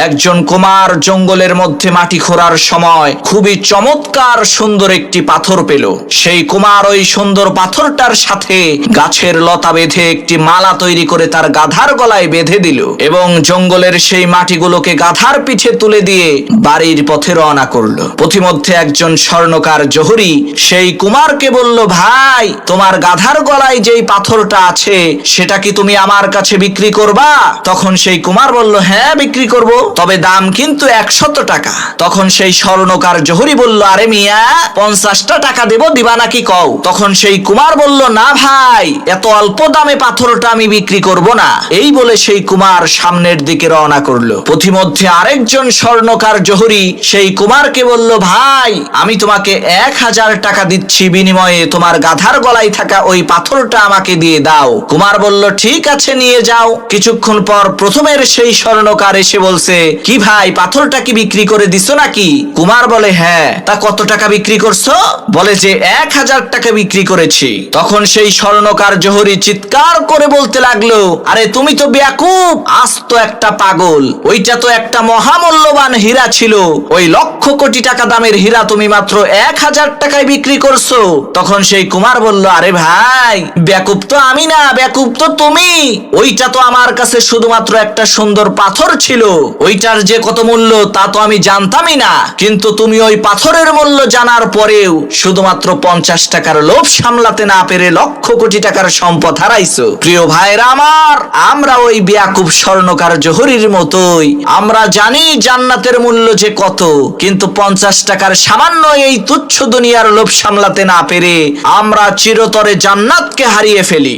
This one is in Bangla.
একজন কুমার জঙ্গলের মধ্যে মাটি খোঁড়ার সময় খুবই চমৎকার সুন্দর একটি পাথর পেল। সেই কুমার ওই সুন্দর পাথরটার সাথে গাছের লতা বেঁধে একটি মালা তৈরি করে তার গাধার গলায় বেঁধে দিল এবং জঙ্গলের সেই মাটিগুলোকে গাধার পিঠে তুলে দিয়ে বাড়ির পথে রওনা করলো। পথিমধ্যে একজন স্বর্ণকার জহুরি সেই কুমারকে বলল, ভাই, তোমার গাধার গলায় যেই পাথরটা আছে সেটা কি তুমি আমার কাছে বিক্রি করবা? তখন সেই কুমার বলল, হ্যাঁ, বিক্রি করব, তবে দাম কিন্তু 100 টাকা। তখন সেই স্বর্ণকার জহুরি বলল, আরে মিয়া, 50টা টাকা দেব, দিবা নাকি কও? তখন সেই কুমার বলল, না ভাই, এত অল্প দামে পাথরটা আমি বিক্রি করব না। এই বলে সেই কুমার সামনের দিকে রওনা করলো। পথিমধ্যে আরেকজন স্বর্ণকার জহুরি সেই কুমারকে বলল, ভাই, আমি তোমাকে 1000 টাকা দিচ্ছি, বিনিময়ে তোমার গাধার গলায় থাকা ওই পাথরটা আমাকে দিয়ে দাও। কুমার বলল, ঠিক আছে, নিয়ে যাও। কিছুক্ষণ পর প্রথমের সেই স্বর্ণকার এসে বলছে, কি ভাই, পাথরটা কি বিক্রি করে দিছো নাকি? কুমার বলে, হ্যাঁ। তা কত টাকা বিক্রি করছো? বলে যে 1000 টাকা বিক্রি করেছি। তখন সেই স্বর্ণকার জহুরি চিৎকার করে বলতে লাগলো, আরে তুমি তো বেয়াকুব, আস্ত একটা পাগল। ওইটা তো একটা মহামূল্যবান হীরা ছিল। ওই লক্ষ কোটি টাকা দামের হীরা তুমি মাত্র 1000 টাকায় বিক্রি করছো। তখন সেই কুমার বলল, আরে ভাই, বেয়াকুব তো আমি না, বেয়াকুব তো তুমি। ওইটা তো আমার কাছে শুধুমাত্র একটা সুন্দর পাথর ছিল। ওইটার যে কত মূল্য তা তো আমি জানতামই না। কিন্তু তুমি ওই পাথরের মূল্য জানার পরেও শুধুমাত্র 50 টাকার লোভ সামলাতে না পেরে লক্ষ কোটি টাকার সম্পদ হারাইছো। প্রিয় ভাইরা আমার, আমরা ওই বেয়াকুব স্বর্ণকার জহুরির মতোই। আমরা জানি জান্নাতের মূল্য যে কত, কিন্তু 50 টাকার সামান্য এই তুচ্ছ দুনিয়ার লোভ সামলাতে না পেরে আমরা চিরতরে জান্নাতকে হারিয়ে ফেলি।